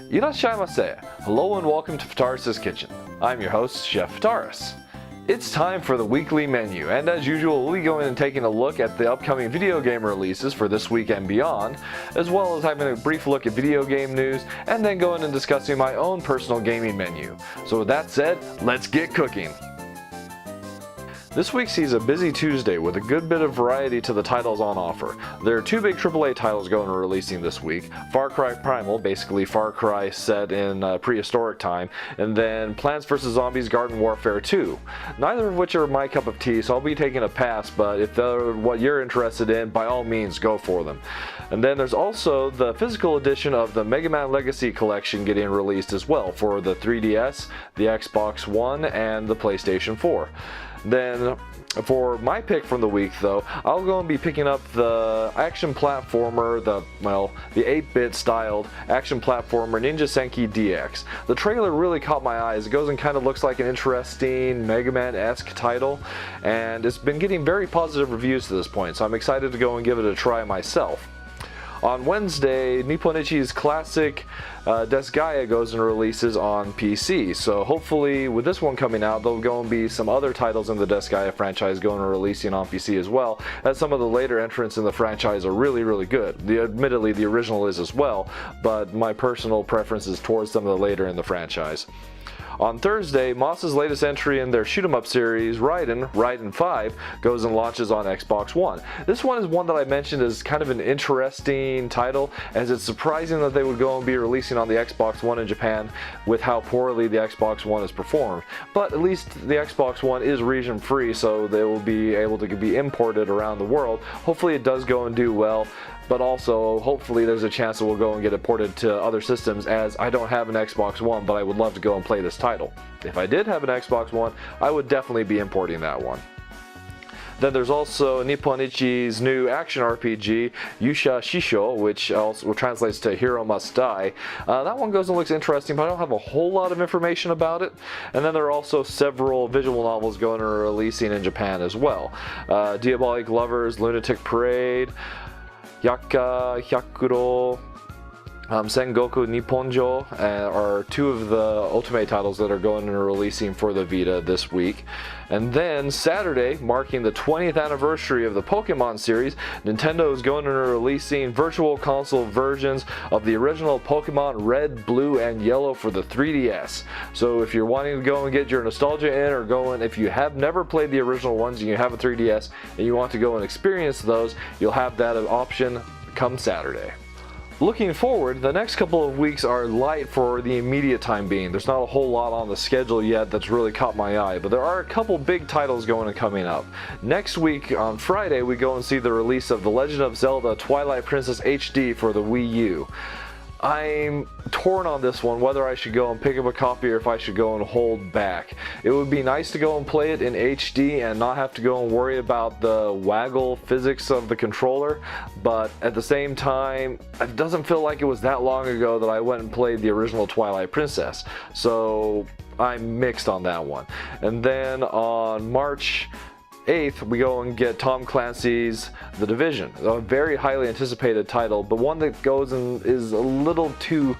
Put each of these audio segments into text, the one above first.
Irashaimase. Hello and welcome to Fitaurus Kitchen. I'm your host, Chef Fitaurus. It's time for the weekly menu, and as usual, we'll be going and taking a look at the upcoming video game releases for this week and beyond, as well as having a brief look at video game news, and then going and discussing my own personal gaming menu. So with that said, let's get cooking! This week sees a busy Tuesday with a good bit of variety to the titles on offer. There are two big AAA titles going and releasing this week. Far Cry Primal, basically Far Cry set in prehistoric time, and then Plants vs. Zombies Garden Warfare 2. Neither of which are my cup of tea, so I'll be taking a pass, but if they're what you're interested in, by all means go for them. And then there's also the physical edition of the Mega Man Legacy Collection getting released as well for the 3DS, the Xbox One, and the PlayStation 4. Then, for my pick from the week though, I'll go and be picking up the action platformer, the 8-bit styled action platformer Ninja Senki DX. The trailer really caught my eyes. It goes and kind of looks like an interesting Mega Man-esque title, and it's been getting very positive reviews to this point, so I'm excited to go and give it a try myself. On Wednesday, Nipponichi's classic Disgaea goes and releases on PC, so hopefully with this one coming out, there'll go and be some other titles in the Disgaea franchise going and releasing on PC as well, as some of the later entrants in the franchise are really good. Admittedly, the original is as well, but my personal preference is towards some of the later in the franchise. On Thursday, Moss's latest entry in their shoot-'em-up series, Raiden 5, goes and launches on Xbox One. This one is one that I mentioned as kind of an interesting title, as it's surprising that they would go and be releasing on the Xbox One in Japan with how poorly the Xbox One has performed. But at least the Xbox One is region-free, so they will be able to be imported around the world. Hopefully it does go and do well, but also hopefully there's a chance that we'll go and get it ported to other systems, as I don't have an Xbox One, but I would love to go and play this title. If I did have an Xbox One, I would definitely be importing that one. Then there's also Nipponichi's new action RPG, Yusha Shisho, which also translates to Hero Must Die. That one goes and looks interesting, but I don't have a whole lot of information about it. And then there are also several visual novels going and releasing in Japan as well. Diabolic Lovers, Lunatic Parade, Yakka Hyakuro, Sengoku Nipponjo are two of the Ultimate titles that are going and releasing for the Vita this week. And then Saturday, marking the 20th anniversary of the Pokemon series, Nintendo is going and releasing virtual console versions of the original Pokemon Red, Blue, and Yellow for the 3DS. So if you're wanting to go and get your nostalgia in, or if you have never played the original ones and you have a 3DS and you want to go and experience those, you'll have that option come Saturday. Looking forward, the next couple of weeks are light for the immediate time being. There's not a whole lot on the schedule yet that's really caught my eye, but there are a couple big titles going and coming up. Next week, on Friday, we go and see the release of The Legend of Zelda Twilight Princess HD for the Wii U. I'm torn on this one, whether I should go and pick up a copy or if I should go and hold back. It would be nice to go and play it in HD and not have to go and worry about the waggle physics of the controller, but at the same time, it doesn't feel like it was that long ago that I went and played the original Twilight Princess, so I'm mixed on that one. And then on March 8th, we go and get Tom Clancy's The Division, a very highly anticipated title, but one that goes and is a little too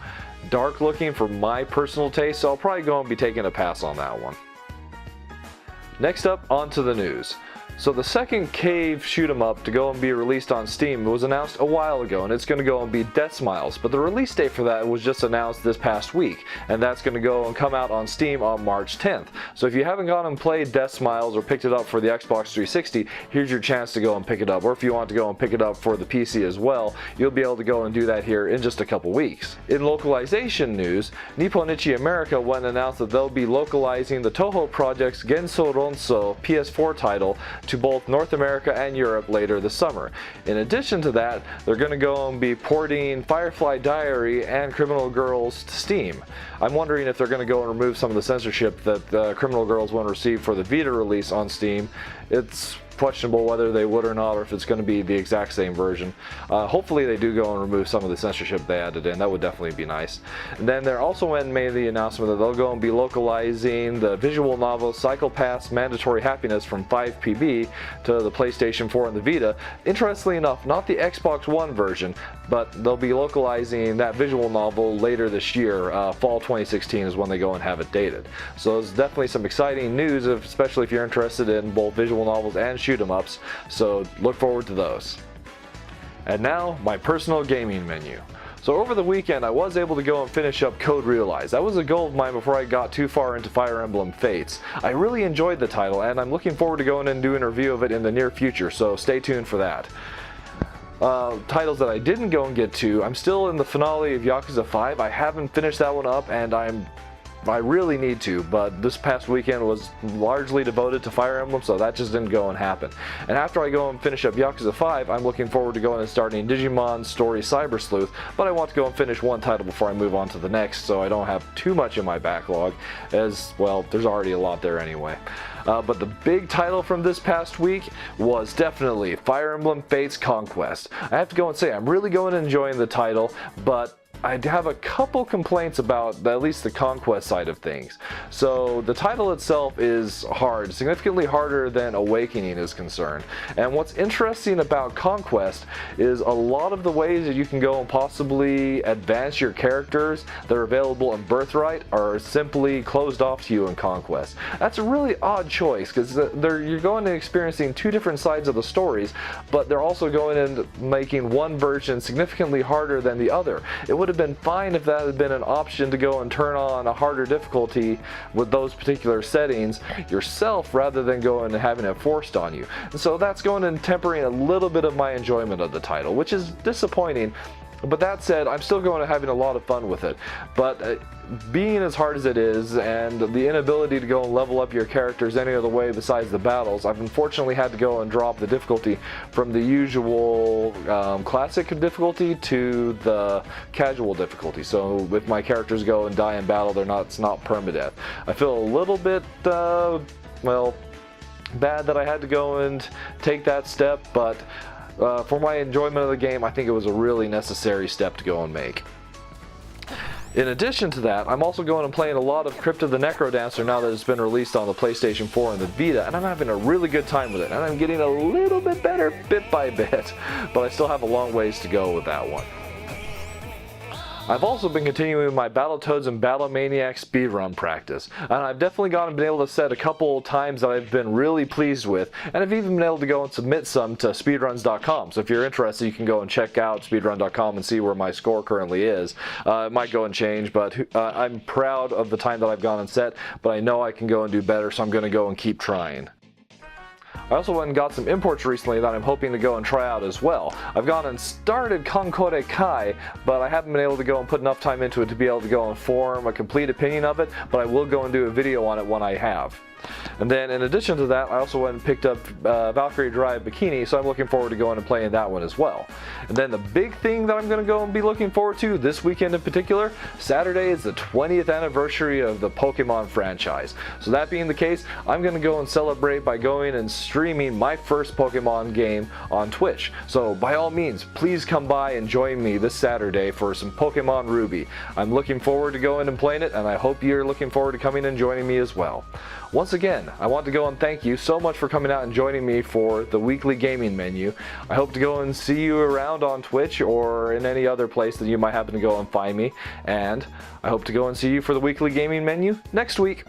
dark looking for my personal taste, so I'll probably go and be taking a pass on that one. Next up, onto the news. So the second cave shoot-'em-up to go and be released on Steam was announced a while ago, and it's going to go and be Death Smiles, but the release date for that was just announced this past week, and that's going to go and come out on Steam on March 10th. So if you haven't gone and played Death Smiles or picked it up for the Xbox 360, here's your chance to go and pick it up, or if you want to go and pick it up for the PC as well, you'll be able to go and do that here in just a couple weeks. In localization news, Nipponichi America went and announced that they'll be localizing the Toho Project's Genso Ronso PS4 title to both North America and Europe later this summer. In addition to that, they're going to go and be porting Firefly Diary and Criminal Girls to Steam. I'm wondering if they're going to go and remove some of the censorship that Criminal Girls won't receive for the Vita release on Steam. It's questionable whether they would or not, or if it's going to be the exact same version. Hopefully they do go and remove some of the censorship they added in. That would definitely be nice. And then there also went and made the announcement that they'll go and be localizing the visual novel Psychopath's Mandatory Happiness from 5PB to the PlayStation 4 and the Vita. Interestingly enough, not the Xbox One version, but they'll be localizing that visual novel later this year. Fall 2016 is when they go and have it dated. So there's definitely some exciting news, especially if you're interested in both visual novels and shoot 'em ups, so look forward to those. And now, my personal gaming menu. So over the weekend, I was able to go and finish up Code Realize. That was a goal of mine before I got too far into Fire Emblem Fates. I really enjoyed the title, and I'm looking forward to going and doing a review of it in the near future, so stay tuned for that. Titles that I didn't go and get to, I'm still in the finale of Yakuza 5. I haven't finished that one up, and I really need to, but this past weekend was largely devoted to Fire Emblem, so that just didn't go and happen. And after I go and finish up Yakuza 5, I'm looking forward to going and starting Digimon Story Cyber Sleuth, but I want to go and finish one title before I move on to the next, so I don't have too much in my backlog, as, well, there's already a lot there anyway. But the big title from this past week was definitely Fire Emblem Fates Conquest. I have to go and say, I'm really going and enjoying the title, but I have a couple complaints about at least the Conquest side of things. So the title itself is hard, significantly harder than Awakening is concerned. And what's interesting about Conquest is a lot of the ways that you can go and possibly advance your characters that are available in Birthright are simply closed off to you in Conquest. That's a really odd choice, because you're going and experiencing two different sides of the stories, but they're also going and making one version significantly harder than the other. It would have been fine if that had been an option to go and turn on a harder difficulty with those particular settings yourself, rather than going and having it forced on you. And so that's going and tempering a little bit of my enjoyment of the title, which is disappointing. But that said, I'm still going and having a lot of fun with it. But being as hard as it is, and the inability to go and level up your characters any other way besides the battles, I've unfortunately had to go and drop the difficulty from the usual classic difficulty to the casual difficulty. So if my characters go and die in battle, it's not permadeath. I feel a little bit, well, bad that I had to go and take that step, but for my enjoyment of the game, I think it was a really necessary step to go and make. In addition to that, I'm also going and playing a lot of Crypt of the Necrodancer now that it's been released on the PlayStation 4 and the Vita, and I'm having a really good time with it, and I'm getting a little bit better bit by bit, but I still have a long ways to go with that one. I've also been continuing my Battletoads and Battlemaniac speedrun practice, and I've definitely gone and been able to set a couple times that I've been really pleased with, and I've even been able to go and submit some to speedruns.com, so if you're interested you can go and check out speedrun.com and see where my score currently is. It might go and change, but I'm proud of the time that I've gone and set, but I know I can go and do better, so I'm going to go and keep trying. I also went and got some imports recently that I'm hoping to go and try out as well. I've gone and started Konkore Kai, but I haven't been able to go and put enough time into it to be able to go and form a complete opinion of it, but I will go and do a video on it when I have. And then in addition to that, I also went and picked up Valkyrie Drive Bikini, so I'm looking forward to going and playing that one as well. And then the big thing that I'm going to go and be looking forward to this weekend in particular, Saturday is the 20th anniversary of the Pokemon franchise. So that being the case, I'm going to go and celebrate by going and streaming my first Pokemon game on Twitch. So by all means, please come by and join me this Saturday for some Pokemon Ruby. I'm looking forward to going and playing it, and I hope you're looking forward to coming and joining me as well. Once again, I want to go and thank you so much for coming out and joining me for the weekly gaming menu. I hope to go and see you around on Twitch or in any other place that you might happen to go and find me. And I hope to go and see you for the weekly gaming menu next week.